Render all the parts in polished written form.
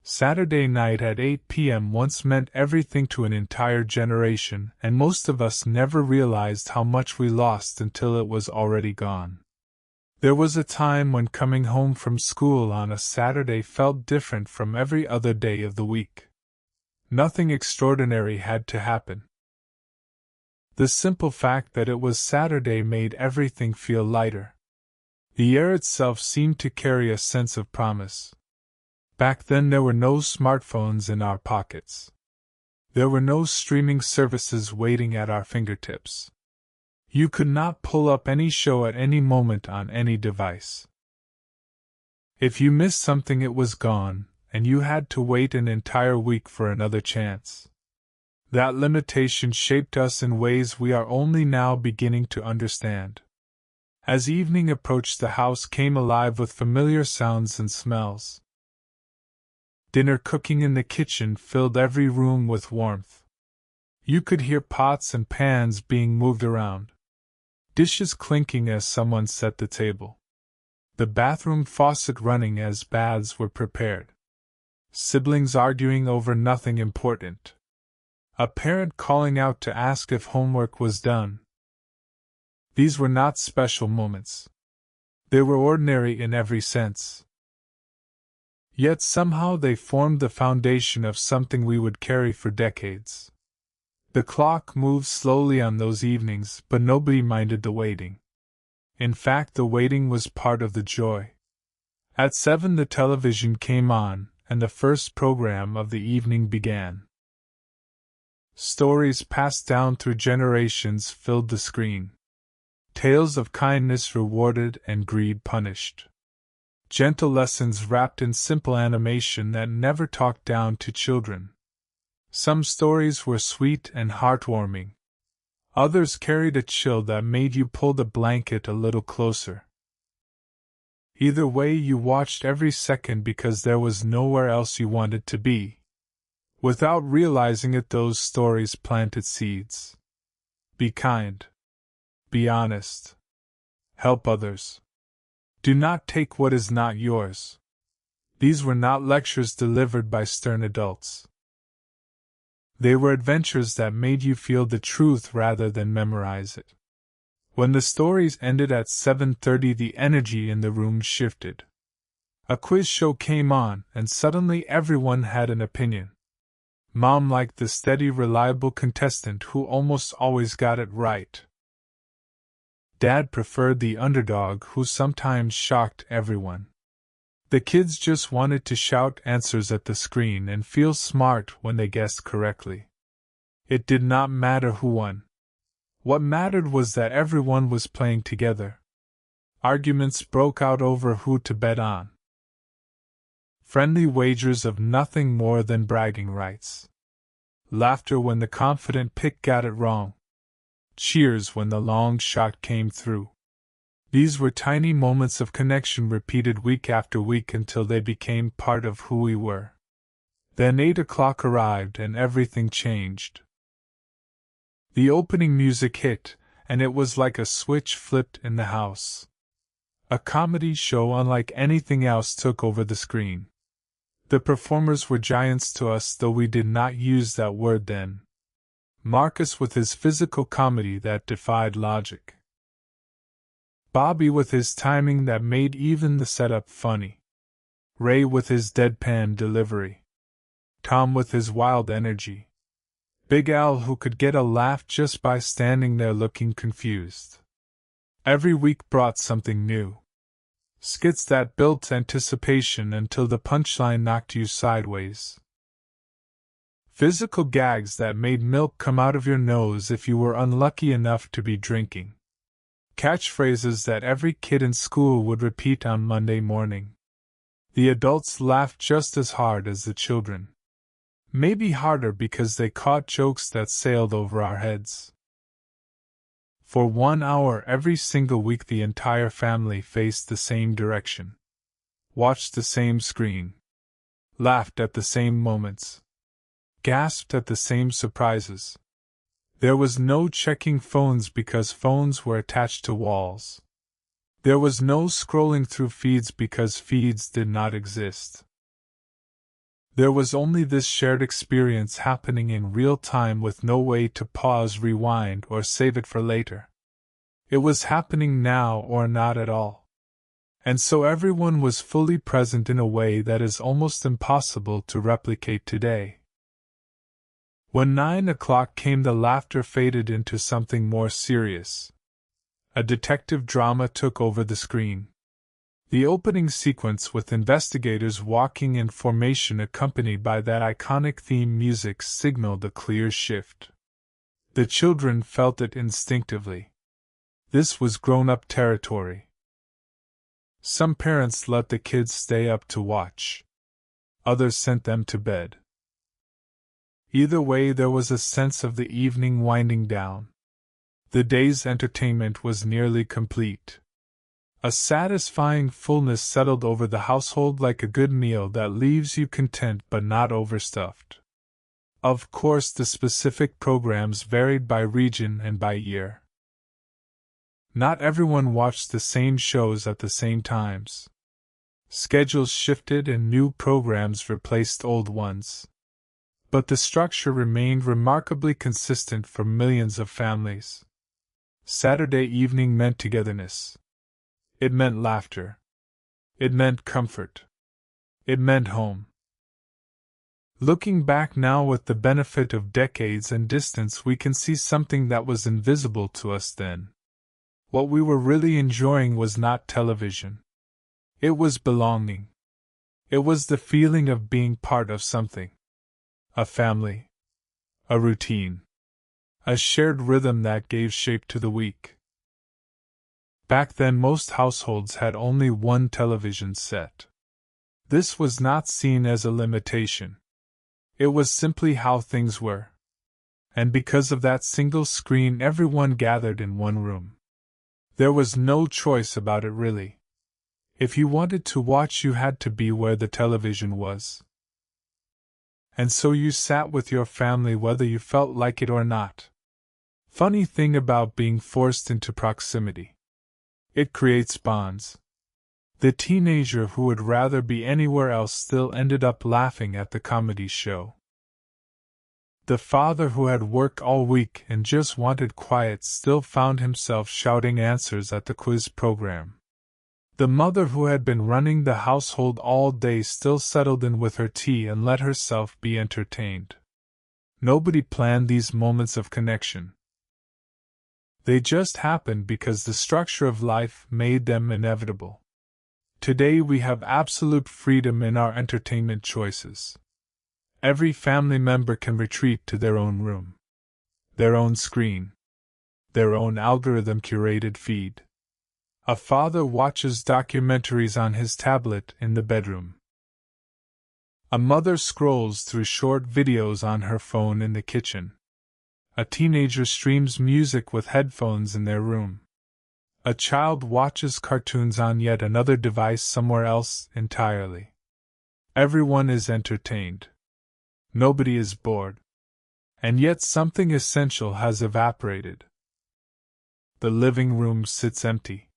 Saturday night at 8 p.m. once meant everything to an entire generation, and most of us never realized how much we lost until it was already gone. There was a time when coming home from school on a Saturday felt different from every other day of the week. Nothing extraordinary had to happen. The simple fact that it was Saturday made everything feel lighter. The air itself seemed to carry a sense of promise. Back then there were no smartphones in our pockets. There were no streaming services waiting at our fingertips. You could not pull up any show at any moment on any device. If you missed something, it was gone, and you had to wait an entire week for another chance. That limitation shaped us in ways we are only now beginning to understand. As evening approached, the house came alive with familiar sounds and smells. Dinner cooking in the kitchen filled every room with warmth. You could hear pots and pans being moved around, dishes clinking as someone set the table, the bathroom faucet running as baths were prepared, siblings arguing over nothing important, a parent calling out to ask if homework was done. These were not special moments. They were ordinary in every sense. Yet somehow they formed the foundation of something we would carry for decades. The clock moved slowly on those evenings, but nobody minded the waiting. In fact, the waiting was part of the joy. At 7 the television came on, and the first program of the evening began. Stories passed down through generations filled the screen. Tales of kindness rewarded and greed punished. Gentle lessons wrapped in simple animation that never talked down to children. Some stories were sweet and heartwarming. Others carried a chill that made you pull the blanket a little closer. Either way, you watched every second because there was nowhere else you wanted to be. Without realizing it, those stories planted seeds. Be kind. Be honest. Help others. Do not take what is not yours. These were not lectures delivered by stern adults. They were adventures that made you feel the truth rather than memorize it. When the stories ended at 7:30, the energy in the room shifted. A quiz show came on, and suddenly everyone had an opinion. Mom liked the steady, reliable contestant who almost always got it right. Dad preferred the underdog who sometimes shocked everyone. The kids just wanted to shout answers at the screen and feel smart when they guessed correctly. It did not matter who won. What mattered was that everyone was playing together. Arguments broke out over who to bet on. Friendly wagers of nothing more than bragging rights. Laughter when the confident pick got it wrong. Cheers when the long shot came through. These were tiny moments of connection repeated week after week until they became part of who we were. Then 8 o'clock arrived and everything changed. The opening music hit, and it was like a switch flipped in the house. A comedy show unlike anything else took over the screen. The performers were giants to us, though we did not use that word then. Marcus with his physical comedy that defied logic. Bobby with his timing that made even the setup funny. Ray with his deadpan delivery. Tom with his wild energy. Big Al who could get a laugh just by standing there looking confused. Every week brought something new. Skits that built anticipation until the punchline knocked you sideways. Physical gags that made milk come out of your nose if you were unlucky enough to be drinking. Catchphrases that every kid in school would repeat on Monday morning. The adults laughed just as hard as the children. Maybe harder because they caught jokes that sailed over our heads. For 1 hour every single week the entire family faced the same direction. Watched the same screen. Laughed at the same moments. Gasped at the same surprises. There was no checking phones because phones were attached to walls. There was no scrolling through feeds because feeds did not exist. There was only this shared experience happening in real time with no way to pause, rewind, or save it for later. It was happening now or not at all. And so everyone was fully present in a way that is almost impossible to replicate today. When 9 o'clock came, the laughter faded into something more serious. A detective drama took over the screen. The opening sequence with investigators walking in formation accompanied by that iconic theme music signaled a clear shift. The children felt it instinctively. This was grown-up territory. Some parents let the kids stay up to watch. Others sent them to bed. Either way, there was a sense of the evening winding down. The day's entertainment was nearly complete. A satisfying fullness settled over the household, like a good meal that leaves you content but not overstuffed. Of course, the specific programs varied by region and by year. Not everyone watched the same shows at the same times. Schedules shifted and new programs replaced old ones. But the structure remained remarkably consistent for millions of families. Saturday evening meant togetherness. It meant laughter. It meant comfort. It meant home. Looking back now with the benefit of decades and distance, we can see something that was invisible to us then. What we were really enjoying was not television. It was belonging. It was the feeling of being part of something. A family. A routine. A shared rhythm that gave shape to the week. Back then, most households had only one television set. This was not seen as a limitation. It was simply how things were. And because of that single screen, everyone gathered in one room. There was no choice about it, really. If you wanted to watch, you had to be where the television was. And so you sat with your family whether you felt like it or not. Funny thing about being forced into proximity. It creates bonds. The teenager who would rather be anywhere else still ended up laughing at the comedy show. The father who had worked all week and just wanted quiet still found himself shouting answers at the quiz program. The mother who had been running the household all day still settled in with her tea and let herself be entertained. Nobody planned these moments of connection. They just happened because the structure of life made them inevitable. Today we have absolute freedom in our entertainment choices. Every family member can retreat to their own room, their own screen, their own algorithm-curated feed. A father watches documentaries on his tablet in the bedroom. A mother scrolls through short videos on her phone in the kitchen. A teenager streams music with headphones in their room. A child watches cartoons on yet another device somewhere else entirely. Everyone is entertained. Nobody is bored. And yet something essential has evaporated. The living room sits empty.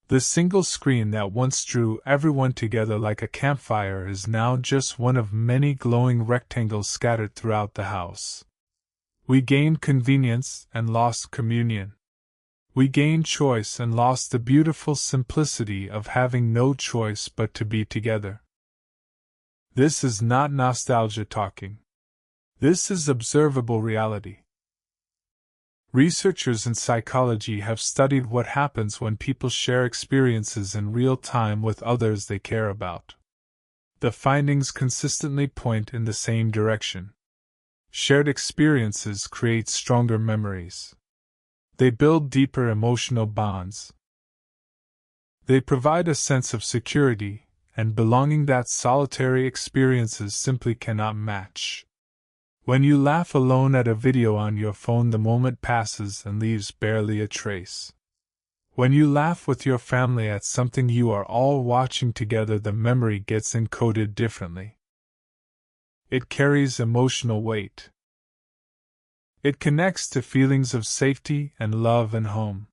The single screen that once drew everyone together like a campfire is now just one of many glowing rectangles scattered throughout the house. We gained convenience and lost communion. We gained choice and lost the beautiful simplicity of having no choice but to be together. This is not nostalgia talking. This is observable reality. Researchers in psychology have studied what happens when people share experiences in real time with others they care about. The findings consistently point in the same direction. Shared experiences create stronger memories. They build deeper emotional bonds. They provide a sense of security and belonging that solitary experiences simply cannot match. When you laugh alone at a video on your phone, the moment passes and leaves barely a trace. When you laugh with your family at something you are all watching together, the memory gets encoded differently. It carries emotional weight. It connects to feelings of safety and love and home.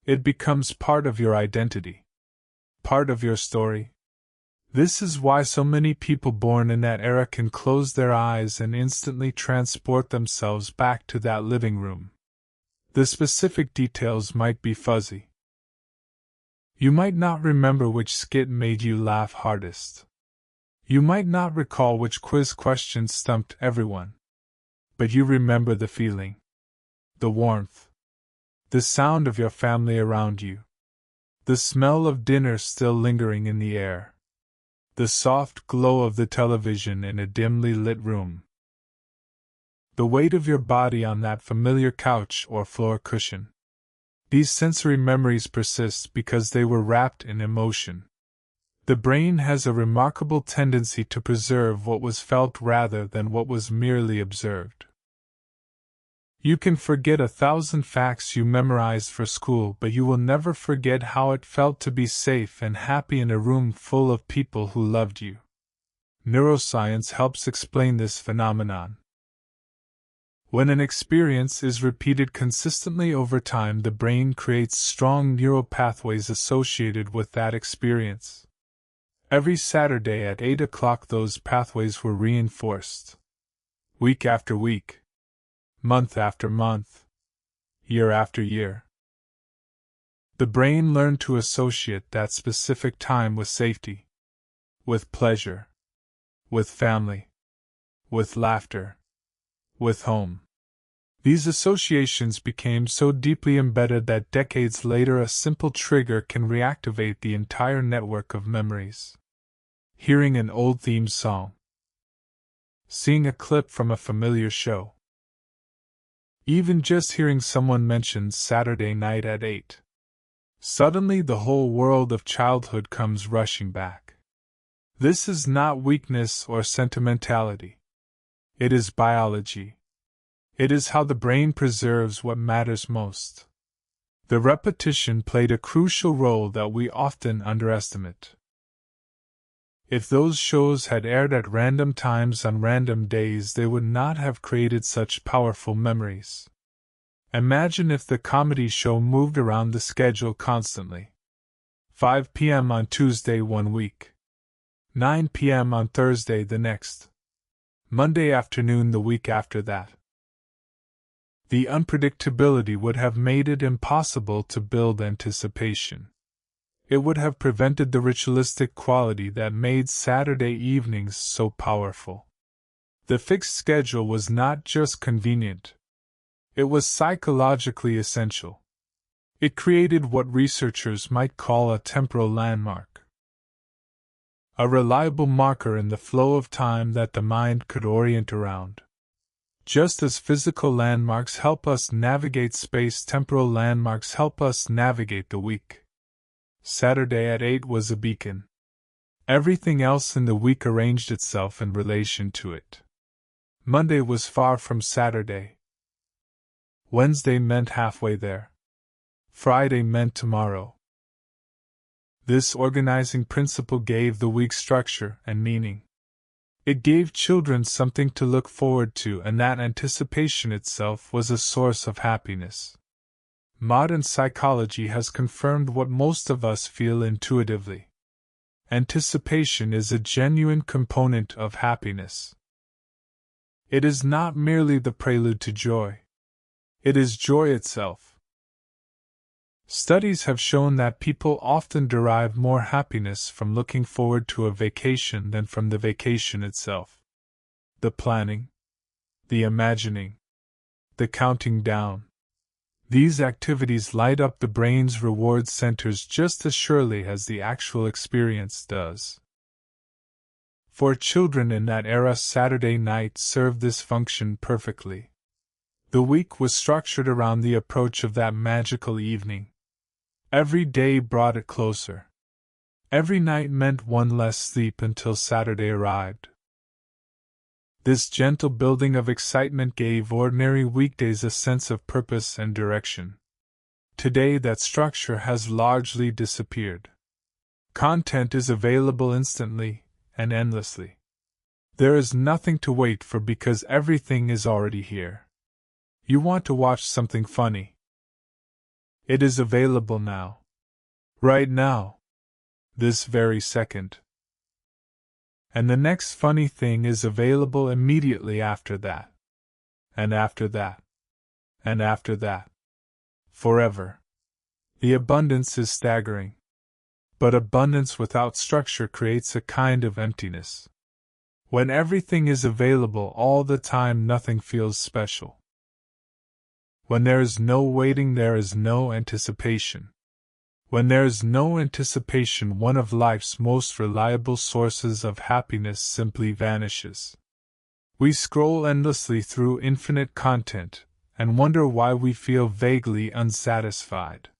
It becomes part of your identity, part of your story. This is why so many people born in that era can close their eyes and instantly transport themselves back to that living room. The specific details might be fuzzy. You might not remember which skit made you laugh hardest. You might not recall which quiz question stumped everyone. But you remember the feeling, the warmth, the sound of your family around you, the smell of dinner still lingering in the air, the soft glow of the television in a dimly lit room, the weight of your body on that familiar couch or floor cushion. These sensory memories persist because they were wrapped in emotion. The brain has a remarkable tendency to preserve what was felt rather than what was merely observed. You can forget 1,000 facts you memorized for school, but you will never forget how it felt to be safe and happy in a room full of people who loved you. Neuroscience helps explain this phenomenon. When an experience is repeated consistently over time, the brain creates strong neural pathways associated with that experience. Every Saturday at 8 o'clock, those pathways were reinforced. Week after week. Month after month, year after year. The brain learned to associate that specific time with safety, with pleasure, with family, with laughter, with home. These associations became so deeply embedded that decades later a simple trigger can reactivate the entire network of memories. Hearing an old theme song, seeing a clip from a familiar show, even just hearing someone mention Saturday night at 8. Suddenly the whole world of childhood comes rushing back. This is not weakness or sentimentality. It is biology. It is how the brain preserves what matters most. The repetition played a crucial role that we often underestimate. If those shows had aired at random times on random days, they would not have created such powerful memories. Imagine if the comedy show moved around the schedule constantly. 5 p.m. on Tuesday one week. 9 p.m. on Thursday the next. Monday afternoon the week after that. The unpredictability would have made it impossible to build anticipation. It would have prevented the ritualistic quality that made Saturday evenings so powerful. The fixed schedule was not just convenient. It was psychologically essential. It created what researchers might call a temporal landmark. A reliable marker in the flow of time that the mind could orient around. Just as physical landmarks help us navigate space, temporal landmarks help us navigate the week. Saturday at 8 was a beacon. Everything else in the week arranged itself in relation to it. Monday was far from Saturday. Wednesday meant halfway there. Friday meant tomorrow. This organizing principle gave the week structure and meaning. It gave children something to look forward to, and that anticipation itself was a source of happiness. Modern psychology has confirmed what most of us feel intuitively. Anticipation is a genuine component of happiness. It is not merely the prelude to joy. It is joy itself. Studies have shown that people often derive more happiness from looking forward to a vacation than from the vacation itself. The planning, the imagining, the counting down. These activities light up the brain's reward centers just as surely as the actual experience does. For children in that era, Saturday night served this function perfectly. The week was structured around the approach of that magical evening. Every day brought it closer. Every night meant one less sleep until Saturday arrived. This gentle building of excitement gave ordinary weekdays a sense of purpose and direction. Today that structure has largely disappeared. Content is available instantly and endlessly. There is nothing to wait for because everything is already here. You want to watch something funny. It is available now. Right now. This very second. And the next funny thing is available immediately after that. And after that. And after that. Forever. The abundance is staggering. But abundance without structure creates a kind of emptiness. When everything is available all the time, nothing feels special. When there is no waiting, there is no anticipation. When there is no anticipation, one of life's most reliable sources of happiness simply vanishes. We scroll endlessly through infinite content and wonder why we feel vaguely unsatisfied.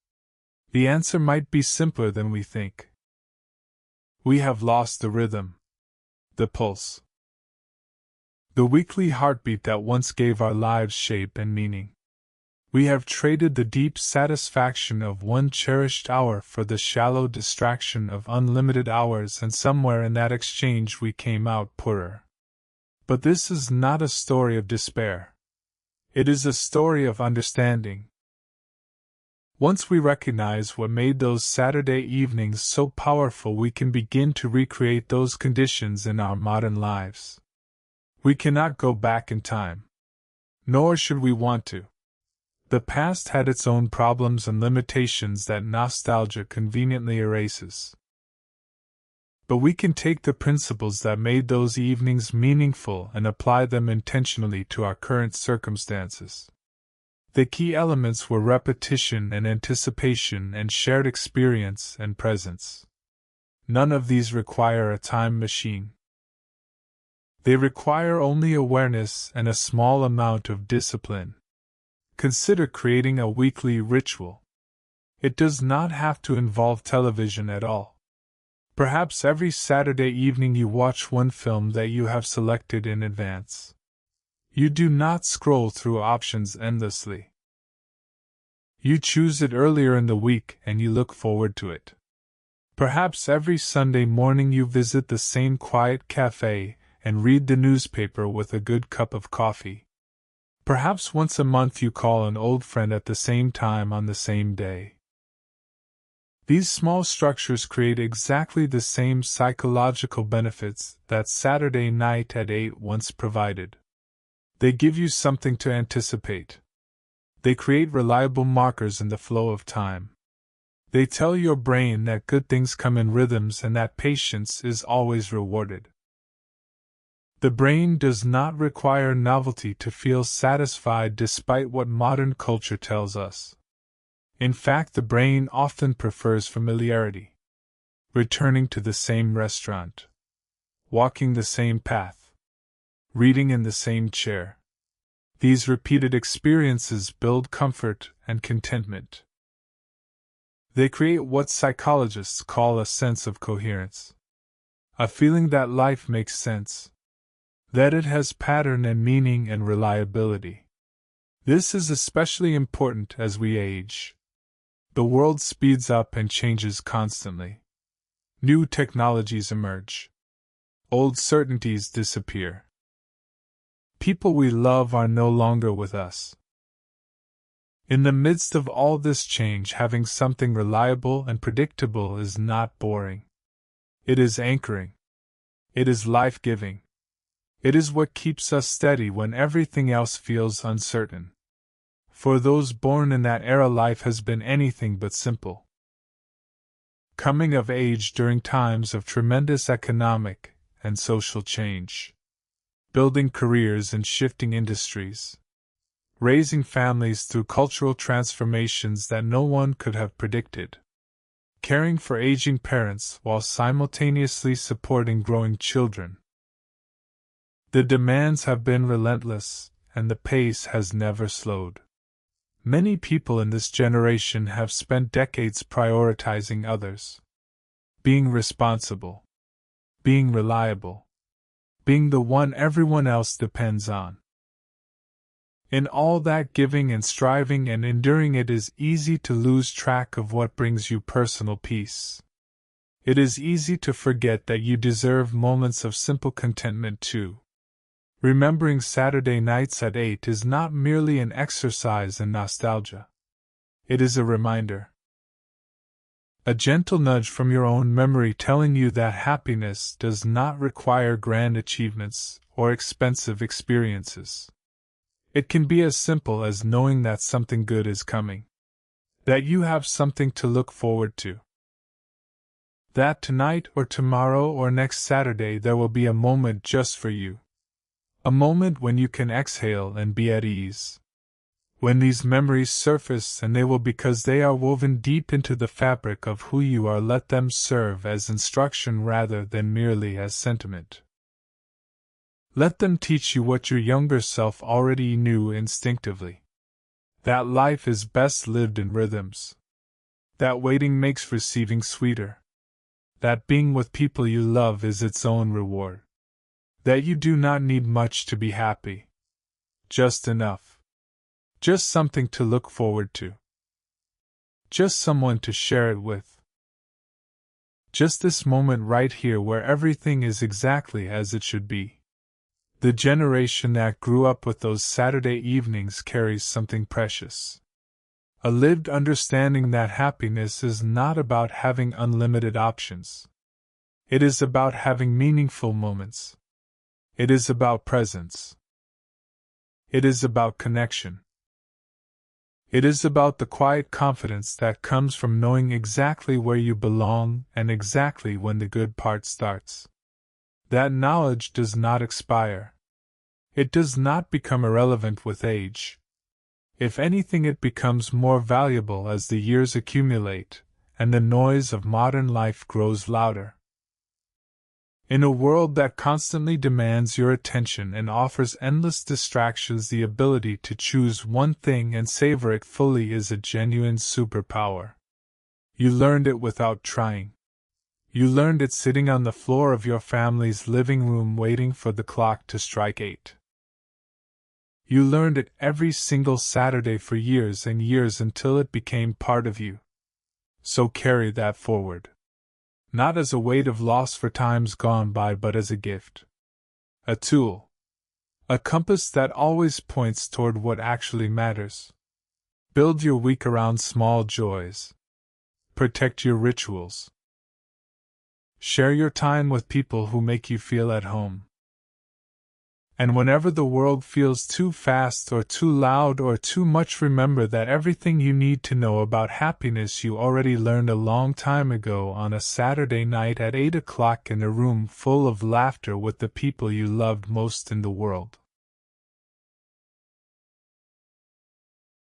The answer might be simpler than we think. We have lost the rhythm, the pulse, the weekly heartbeat that once gave our lives shape and meaning. We have traded the deep satisfaction of one cherished hour for the shallow distraction of unlimited hours, and somewhere in that exchange we came out poorer. But this is not a story of despair. It is a story of understanding. Once we recognize what made those Saturday evenings so powerful, we can begin to recreate those conditions in our modern lives. We cannot go back in time. Nor should we want to. The past had its own problems and limitations that nostalgia conveniently erases. But we can take the principles that made those evenings meaningful and apply them intentionally to our current circumstances. The key elements were repetition and anticipation and shared experience and presence. None of these require a time machine. They require only awareness and a small amount of discipline. Consider creating a weekly ritual. It does not have to involve television at all. Perhaps every Saturday evening you watch one film that you have selected in advance. You do not scroll through options endlessly. You choose it earlier in the week and you look forward to it. Perhaps every Sunday morning you visit the same quiet cafe and read the newspaper with a good cup of coffee. Perhaps once a month you call an old friend at the same time on the same day. These small structures create exactly the same psychological benefits that Saturday night at 8 once provided. They give you something to anticipate. They create reliable markers in the flow of time. They tell your brain that good things come in rhythms and that patience is always rewarded. The brain does not require novelty to feel satisfied, despite what modern culture tells us. In fact, the brain often prefers familiarity. Returning to the same restaurant, walking the same path, reading in the same chair. These repeated experiences build comfort and contentment. They create what psychologists call a sense of coherence. A feeling that life makes sense. That it has pattern and meaning and reliability. This is especially important as we age. The world speeds up and changes constantly. New technologies emerge. Old certainties disappear. People we love are no longer with us. In the midst of all this change, having something reliable and predictable is not boring. It is anchoring. It is life-giving. It is what keeps us steady when everything else feels uncertain. For those born in that era, life has been anything but simple. Coming of age during times of tremendous economic and social change. Building careers in shifting industries. Raising families through cultural transformations that no one could have predicted. Caring for aging parents while simultaneously supporting growing children. The demands have been relentless, and the pace has never slowed. Many people in this generation have spent decades prioritizing others. Being responsible. Being reliable. Being the one everyone else depends on. In all that giving and striving and enduring, it is easy to lose track of what brings you personal peace. It is easy to forget that you deserve moments of simple contentment too. Remembering Saturday nights at 8 is not merely an exercise in nostalgia. It is a reminder. A gentle nudge from your own memory telling you that happiness does not require grand achievements or expensive experiences. It can be as simple as knowing that something good is coming, that you have something to look forward to, that tonight or tomorrow or next Saturday there will be a moment just for you. A moment when you can exhale and be at ease. When these memories surface, and they will because they are woven deep into the fabric of who you are, let them serve as instruction rather than merely as sentiment. Let them teach you what your younger self already knew instinctively. That life is best lived in rhythms. That waiting makes receiving sweeter. That being with people you love is its own reward. That you do not need much to be happy. Just enough. Just something to look forward to. Just someone to share it with. Just this moment right here where everything is exactly as it should be. The generation that grew up with those Saturday evenings carries something precious. A lived understanding that happiness is not about having unlimited options. It is about having meaningful moments. It is about presence. It is about connection. It is about the quiet confidence that comes from knowing exactly where you belong and exactly when the good part starts. That knowledge does not expire. It does not become irrelevant with age. If anything, it becomes more valuable as the years accumulate and the noise of modern life grows louder. In a world that constantly demands your attention and offers endless distractions, the ability to choose one thing and savor it fully is a genuine superpower. You learned it without trying. You learned it sitting on the floor of your family's living room waiting for the clock to strike 8. You learned it every single Saturday for years and years until it became part of you. So carry that forward. Not as a weight of loss for times gone by, but as a gift. A tool. A compass that always points toward what actually matters. Build your week around small joys. Protect your rituals. Share your time with people who make you feel at home. And whenever the world feels too fast or too loud or too much, remember that everything you need to know about happiness you already learned a long time ago on a Saturday night at 8 o'clock in a room full of laughter with the people you loved most in the world.